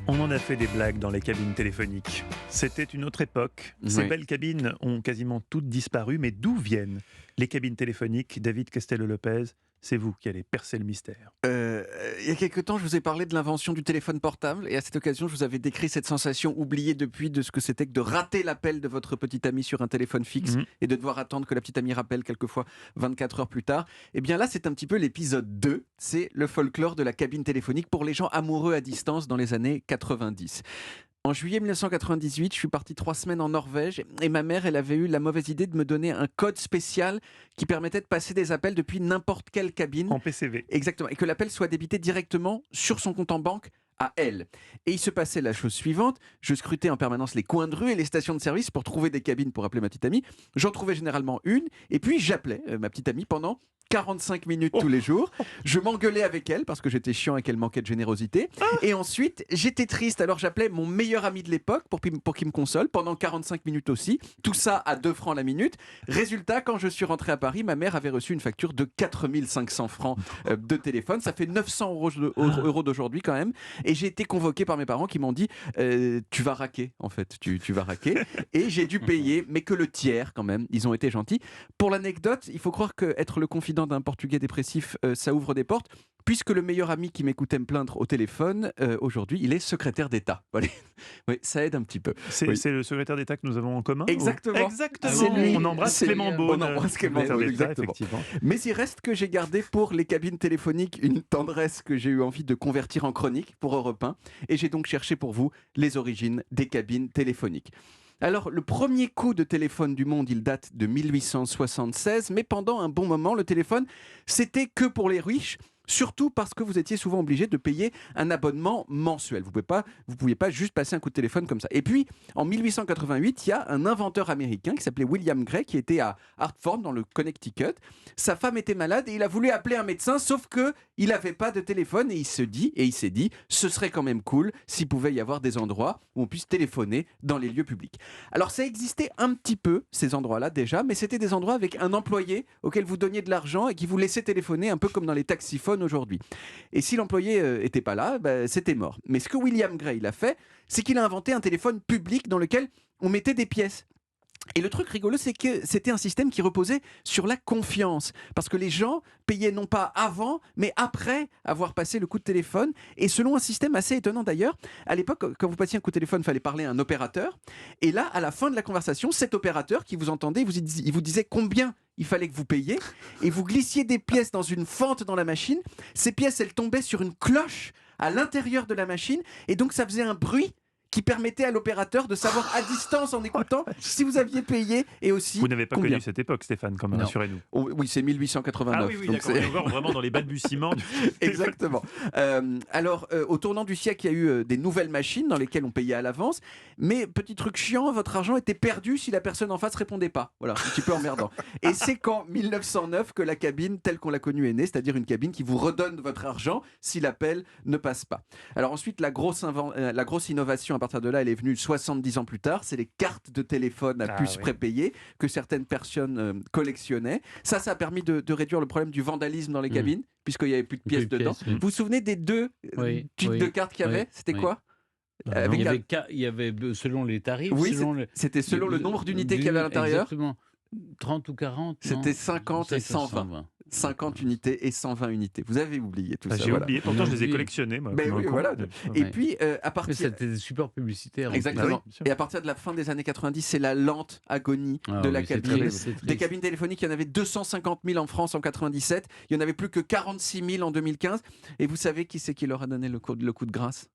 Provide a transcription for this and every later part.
On en a fait des blagues dans les cabines téléphoniques. C'était une autre époque. Ces Oui. belles cabines ont quasiment toutes disparu, mais d'où viennent les cabines téléphoniques? David Castello-Lopez, c'est vous qui allez percer le mystère. Il y a quelque temps, je vous ai parlé de l'invention du téléphone portable et à cette occasion, je vous avais décrit cette sensation oubliée depuis de ce que c'était que de rater l'appel de votre petite amie sur un téléphone fixe et de devoir attendre que la petite amie rappelle quelquefois 24 heures plus tard. Eh bien là, c'est un petit peu l'épisode 2. C'est le folklore de la cabine téléphonique pour les gens amoureux à distance dans les années 90. En juillet 1998, je suis parti 3 semaines en Norvège et ma mère, elle avait eu la mauvaise idée de me donner un code spécial qui permettait de passer des appels depuis n'importe quelle cabine. En PCV. Exactement, et que l'appel soit débité directement sur son compte en banque à elle. Et il se passait la chose suivante, je scrutais en permanence les coins de rue et les stations de service pour trouver des cabines pour appeler ma petite amie. J'en trouvais généralement une, et puis j'appelais ma petite amie pendant 45 minutes tous les jours. Je m'engueulais avec elle parce que j'étais chiant et qu'elle manquait de générosité. Et ensuite, j'étais triste, alors j'appelais mon meilleur ami de l'époque pour qu'il me console pendant 45 minutes aussi. Tout ça à 2 francs la minute. Résultat, quand je suis rentré à Paris, ma mère avait reçu une facture de 4500 francs de téléphone. Ça fait 900 euros d'aujourd'hui quand même. Et j'ai été convoqué par mes parents qui m'ont dit tu vas raquer en fait, tu vas raquer. Et j'ai dû payer, mais que le tiers quand même. Ils ont été gentils. Pour l'anecdote, il faut croire qu'être le confident d'un Portugais dépressif, ça ouvre des portes. Puisque le meilleur ami qui m'écoutait me plaindre au téléphone, aujourd'hui, il est secrétaire d'État. Voilà. Oui, ça aide un petit peu. C'est Oui. le secrétaire d'État que nous avons en commun? Exactement. Exactement. C'est lui. On embrasse C'est Clément lui. Beaune. On embrasse Clément secrétaire Beaune, d'État, exactement. effectivement. Mais il reste que j'ai gardé pour les cabines téléphoniques une tendresse que j'ai eu envie de convertir en chronique pour Europe 1. Et j'ai donc cherché pour vous les origines des cabines téléphoniques. Alors, le premier coup de téléphone du monde, il date de 1876, mais pendant un bon moment, le téléphone, c'était que pour les riches, surtout parce que vous étiez souvent obligé de payer un abonnement mensuel. Vous ne pouviez pas juste passer un coup de téléphone comme ça. Et puis, en 1888, il y a un inventeur américain qui s'appelait William Gray, qui était à Hartford, dans le Connecticut. Sa femme était malade et il a voulu appeler un médecin, sauf qu'il n'avait pas de téléphone et il s'est dit, ce serait quand même cool s'il pouvait y avoir des endroits où on puisse téléphoner dans les lieux publics. Alors ça existait un petit peu, ces endroits-là déjà, mais c'était des endroits avec un employé auquel vous donniez de l'argent et qui vous laissait téléphoner un peu comme dans les taxiphones aujourd'hui. Et si l'employé était pas là, c'était mort. Mais ce que William Gray il a fait, c'est qu'il a inventé un téléphone public dans lequel on mettait des pièces. Et le truc rigolo, c'est que c'était un système qui reposait sur la confiance. Parce que les gens payaient non pas avant, mais après avoir passé le coup de téléphone. Et selon un système assez étonnant d'ailleurs, à l'époque, quand vous passiez un coup de téléphone, il fallait parler à un opérateur. Et là, à la fin de la conversation, cet opérateur qui vous entendait, il vous disait combien il fallait que vous payiez. Et vous glissiez des pièces dans une fente dans la machine. Ces pièces, elles tombaient sur une cloche à l'intérieur de la machine. Et donc, ça faisait un bruit qui permettait à l'opérateur de savoir à distance en écoutant si vous aviez payé et aussi Vous n'avez pas combien. connu cette époque, Stéphane, quand même, Non. rassurez-nous. Oh, oui, c'est 1889. Ah oui, donc d'accord. c'est- On est encore vraiment dans les balbutiements. Exactement. Alors, au tournant du siècle, il y a eu des nouvelles machines dans lesquelles on payait à l'avance. Mais, petit truc chiant, votre argent était perdu si la personne en face répondait pas. Voilà, un petit peu emmerdant. Et c'est qu'en 1909 que la cabine, telle qu'on l'a connue, est née, c'est-à-dire une cabine qui vous redonne votre argent si l'appel ne passe pas. Alors ensuite, la grosse innovation à partir de là, elle est venue 70 ans plus tard. C'est les cartes de téléphone à puce oui. prépayée que certaines personnes collectionnaient. Ça a permis de réduire le problème du vandalisme dans les cabines, puisqu'il n'y avait plus de pièces dedans. Vous vous souvenez des deux types de cartes qu'il y avait? C'était quoi? Avec Il y la- avait, il y avait selon les tarifs, Oui, selon le- c'était selon le nombre d'unités qu'il y avait à l'intérieur. Exactement. 30 ou 40 non C'était 50 et 120. 120. 50 unités et 120 unités. Vous avez oublié tout ça. J'ai voilà. oublié, pourtant je les ai Oublié. collectionnés. Moi, Ben comme un oui, con. voilà. Ouais. Et Ouais. puis, à Mais partir... c'était des supports publicitaires. Exactement. Bah oui, bien sûr. Et à partir de la fin des années 90, c'est la lente agonie Ah de oui, la c'est cabine. triste, c'est Des triste. cabines téléphoniques, il y en avait 250 000 en France en 97. Il n'y en avait plus que 46 000 en 2015. Et vous savez qui c'est qui leur a donné le coup de grâce?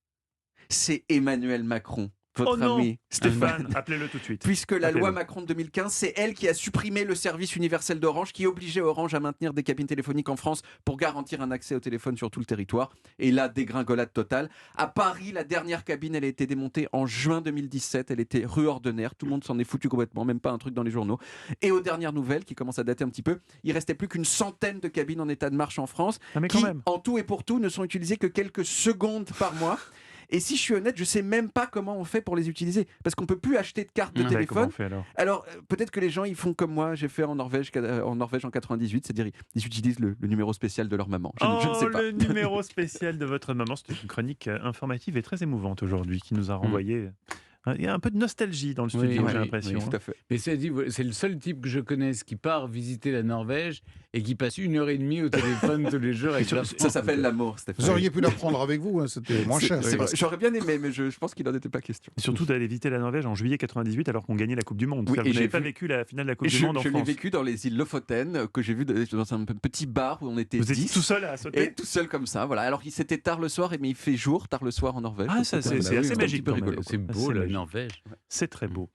C'est Emmanuel Macron, votre Oh non, ami Stéphane. Stéphane, appelez-le tout de suite. Puisque la Appelez-le. loi Macron de 2015, c'est elle qui a supprimé le service universel d'Orange, qui obligeait Orange à maintenir des cabines téléphoniques en France pour garantir un accès au téléphone sur tout le territoire. Et là, dégringolade totale. À Paris, la dernière cabine, elle a été démontée en juin 2017. Elle était rue Ordener. Tout le monde s'en est foutu complètement, même pas un truc dans les journaux. Et aux dernières nouvelles, qui commencent à dater un petit peu, il restait plus qu'une centaine de cabines en état de marche en France, Ah, mais qui, quand même. en tout et pour tout, ne sont utilisées que quelques secondes par mois. Et si je suis honnête, je sais même pas comment on fait pour les utiliser. Parce qu'on peut plus acheter de carte de Ouais, Comment téléphone. on fait alors? Alors, peut-être que les gens, ils font comme moi, j'ai fait en Norvège en 98, c'est-à-dire ils utilisent le numéro spécial de leur maman. Je ne sais pas. Le numéro spécial de votre maman, c'était une chronique informative et très émouvante aujourd'hui qui nous a renvoyé. Il y a un peu de nostalgie dans le studio, Oui, j'ai oui, l'impression. Tout à fait. Mais c'est le seul type que je connaisse qui part visiter la Norvège et qui passe 1h30 au téléphone tous les jours avec leur Ça s'appelle l'amour, Stéphane. Vous auriez pu la prendre avec vous, hein, c'était moins cher. C'est vrai. J'aurais bien aimé, mais je pense qu'il n'en était pas question. Et surtout d'aller visiter la Norvège en juillet 98 alors qu'on gagnait la Coupe du Monde. Oui, C'est-à-dire et que vous n'avez j'ai pas vu- vécu la finale de la Coupe Et du Monde en je l'ai France. vécu dans les îles Lofoten, que j'ai vu dans un petit bar où on était Vous étiez 10. tout seul à sauter. Et tout seul comme ça, voilà. Alors c'était tard le soir, mais il fait jour tard le soir en Norvège. Ah, ça, c'est C'était assez un petit magique peu quand même. rigolo. C'est beau, C'est la magique. Norvège. C'est très beau.